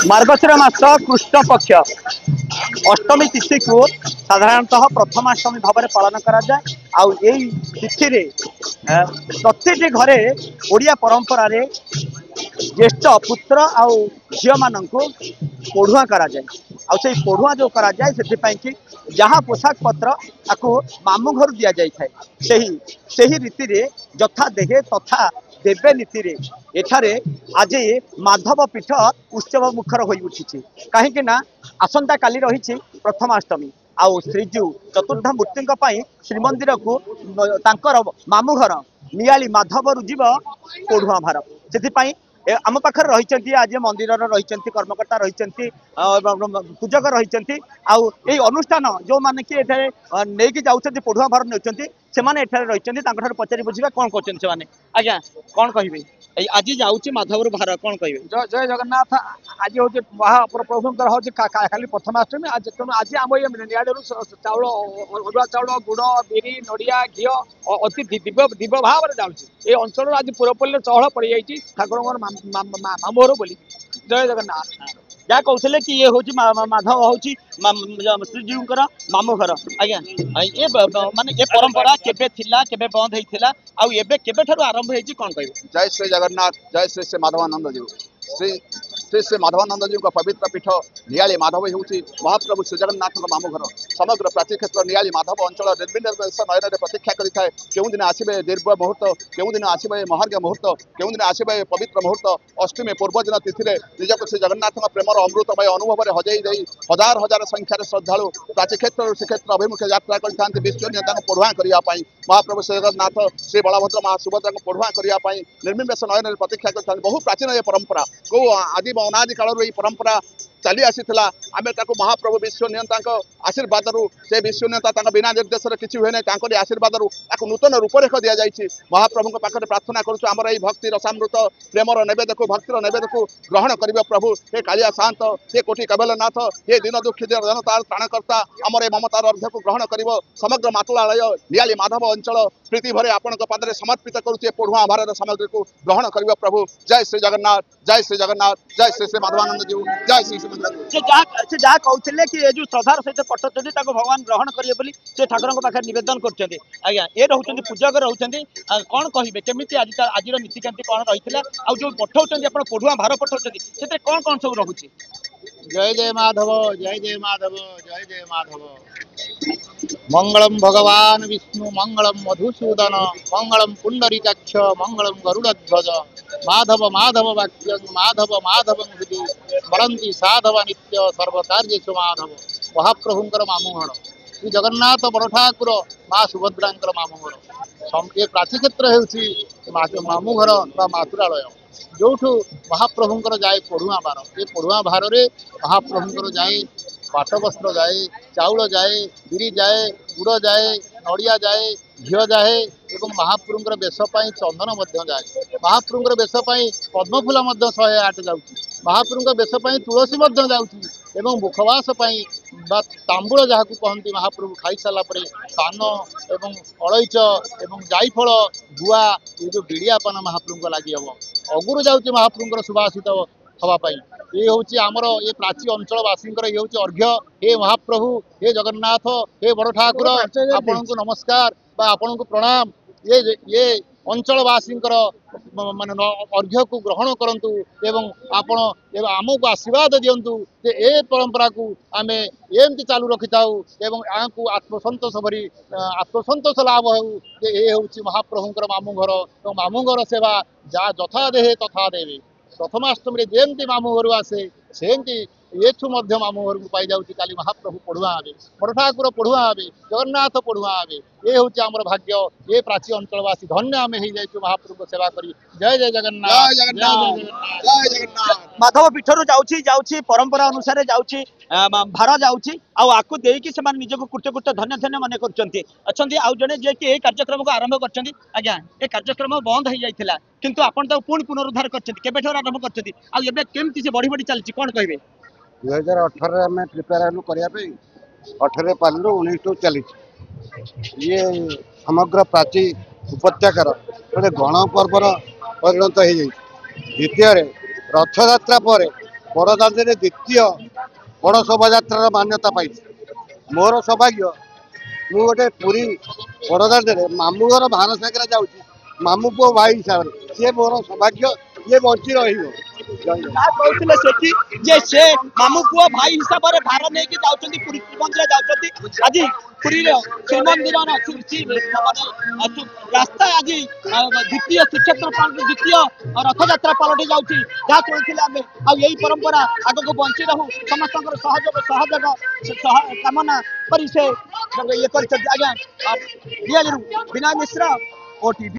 मार्गशीर मास कृष्ण पक्ष अष्टमी तिथि को साधारणतः प्रथमाष्टमी भाव में पालन करा जाए। आउ यही तिथि रे प्रत्येक घरे ओडिया परंपरा रे ज्येष्ठ पुत्र आउ झील मान पढ़ुआ करा जाए। आउ से पढ़ुआ जो करा जाए से कि जहाँ पोशाक पत्र आपको मामू घर दि जाए सही रीति रे जथा देहे तथा देवे नीति रे एठारे आज माधव पीठ उत्सव मुखर हो उठी कहीं आसंता काली रही प्रथमाष्टमी आउ श्रीजू चतुर्धा मूर्ति श्रीमंदिर को तांकर मामू घर नियाली माधव रुजीव पढ़ुआ भार से आम पाखे रही आज मंदिर रही कर्मकर्ता रही पूजक रही आई अनुष्ठान जो मैंने कि नहीं जाऊँच पढ़ुआ भार ने रही पचारि बुझे कौन कर आज्ञा कौन कहे आज जाऊँगी माधव भार कौन कहे जय जगन्नाथ। आज हूँ महाप्रभुंर हूँ खाली प्रथमाष्टमी आज तेणु आज आम ये निआड़ू चाउल अरुआ चाउल गुड़ बिरी नड़िया घी अति दिव्य भाव में जाऊँगी ये अंचल आज पूरपल्ली चहल पड़ जाइए ठाकुर मामू घर बोली। जय जगन्नाथ। जहाँ कहते कि ये हूँ माधव हूँ श्रीजीव मामू घर आज्ञा ये माने ये परंपरा केबे थिला केबे बंद होता आउ आरंभ होती कौन कह। जय श्री जगन्नाथ। जय श्री श्री माधवानंद जी श्री श्री श्री माधवानंद जी का पवित्र पीठ नियाली माधव हूँ महाप्रभु श्री जगन्नाथ मामू घर समग्र प्राची क्षेत्र नियाली माधव अंचल निर्विघ्न नयन प्रतीक्षा करें क्यों दिन आसवे दीर्घ मुहूर्त क्यों दिन आसवे महार्घ मुहूर्त क्यों दिन आसवे पवित्र मुहूर्त अष्टमी पूर्वदिन तिथि निजक श्री जगन्नाथ प्रेमर अमृतमय अनुभव हजई हजार हजार संख्यार श्रद्धालु प्राची क्षेत्र श्रीक्षेत्र अभिमुखे यात्रा करते विश्वनियता पढ़ुआ करने महाप्रभु श्री जगन्नाथ श्री बलभद्र महा सुभद्रा को पढ़ुआ करने निर्विघ्न नयन प्रतीक्षा करते बहु प्राचीन ये परंपरा को आदि अनादि काल परंपरा चली आसीला आम महाप्रभु विश्वनियंता आशीर्वाद से विश्वनियंता बिना निर्देश किसी हुए ना आशीर्वाद नूतन रूपरेख दि जाए महाप्रभु पाखे प्रार्थना करुँ भक्ति रसामृत प्रेमर नैवेद्य को भक्तिर नैवेद्य को ग्रहण कर प्रभु हे कालिया शांत हे कोटि कबलनाथ हे दिन दुखी जनतार प्राणकर्ता आमर ए ममतार अर्घ्य को ग्रहण कर समग्र मातुलालय नियाली माधव अंचल प्रीति भरे आपण पादरे समर्पित करुचे पढ़ुआ आभार सामग्री को ग्रहण कर प्रभु। जय श्री जगन्नाथ। जय श्री जगन्नाथ। जय श्री श्री माधवानंद जी। जय श्री जहाँ कहते कि ये जो श्रद्धार सहित कटुच्च भगवान ग्रहण करेंगे से ठाकुर पाखे नवेदन कर आज्ञा ये रोचे पूजक रोचे कौन कहे केमी आज नीतिकांति कौन रही है जो पठाऊँ आप पढ़ुआ भार पठाऊँ कौन कौन सब रोचे। जय जय माधव जय जय माधव जय जय माधव। मंगलम भगवान विष्णु मंगलम मधुसूदन मंगलम पुंडरीकाक्ष मंगलम गरुड़ध्वज माधव माधव वाक्यं माधव माधव हृदि स्मरन्ति साधव नित्य सर्वकार्येषु माधव। महाप्रभुंकर मामूघर श्री जगन्नाथ बड़ ठाकुर माँ सुभद्रांकर मामूघर ये प्राची क्षेत्र होउछि मामूघर बा मातुरालय जो महाप्रभुंकर जाए पढ़ुआ भार ये पढ़ुआ भार रे महाप्रभुंकर जाए पाट वस्त्र जाए चाउल जाए बिरी जाए गुड़ जाए नड़िया जाए घी जाए एवं महाप्रभुंकर बेशपाई चंदन जाए महाप्रभुंकर बेशपाई पद्मफूल 108 जाऊँगी महाप्रभुंकर बेशपाई तुलसी जाऊँगी एवं मुखवास तांबूल जहाँ कहती महाप्रभु खाई सारा पान एवं अलैच एवं जाईफल गुआ ये जो बिड़िया पान महाप्रभु लगी हम अगुरु जाऊँगी महाप्रभुंकर सुभाषित हवापाई ये हूँ आमर ये प्राची अंचलवासी ये हूँ अर्घ्य। हे महाप्रभु हे जगन्नाथ हे बड़ ठाकुर आपण को नमस्कार बा आपण को प्रणाम ये अंचलवासी माने अर्घ्य को ग्रहण करंतु एवं आपण आमको आशीर्वाद दिंतु जे ए परंपरा को आम एमती चालू रखी थाऊ एवं यहाँ आत्मसंतोष भरी आत्मसंतोष लाभ हो ये हूँ महाप्रभुंकर मामूघर और मामूघर सेवा जा जथा देहे तथा देवे प्रथमाष्टमी जयंती मामू घर आसे सेमती ये मामू घर को पाई जाऊँगी काली महाप्रभु पढ़ुआ हे बड़ ठाकुर पढ़ुआ हे जगन्नाथ पढ़ुआ हे ये हूँ आमर भाग्य ये प्राची अंचलवासी धन्य आम हो जाइए महाप्रभु सेवा करी। जय जय जगन्नाथ। जय जगन्नाथ। माधव पीठर जाऊँगी परंपरा अनुसार जाऊँगी भार जाऊँगी आपको देकी से निजक कृत्य कृत्य धन्य धन्य मन कर आउ जड़े जे कि कार्यक्रम को आरंभ कर आज्ञा ये कार्यक्रम बंद हो जाता किंतु आपन तो पुणी पुनरुद्धार कर आरंभ करमती से बढ़ी बढ़ी चलती कौन कहे। 2018 आम प्रिपेयर हेलु करने 18 पालू 19 टू चली ये समग्र प्राची उपत्यकार गोटे गण पर्वर परिणत हो द्वितीय रथयात्रा पर बड़दाण्डे द्वितीय बड़ शोभायात्रार मान्यता पाई मोर सौभाग्य मु गोटे पुरी बड़दाण्डे मामू घर भार सागर जाऊँगी मामू पुओ भाई हिसाब से सी मोर सौभाग्य ये बंची कहते सेठी जे से मामू पुओ भाई हिसाब से भार नहीं जाऊँगी पुरी श्रीमंदिर जाऊँगी आज पुरी श्रीमंदिर रास्ता आज द्वितीय श्रीक्षेत्र द्वितीय रथ यात्रा पलटि जाऊँगी जहाँ शुणुले आम आई परंपरा आग को बंची रहू समस्त सहयोग कामना कर आज्ञा विनय मिश्र ओटीवी।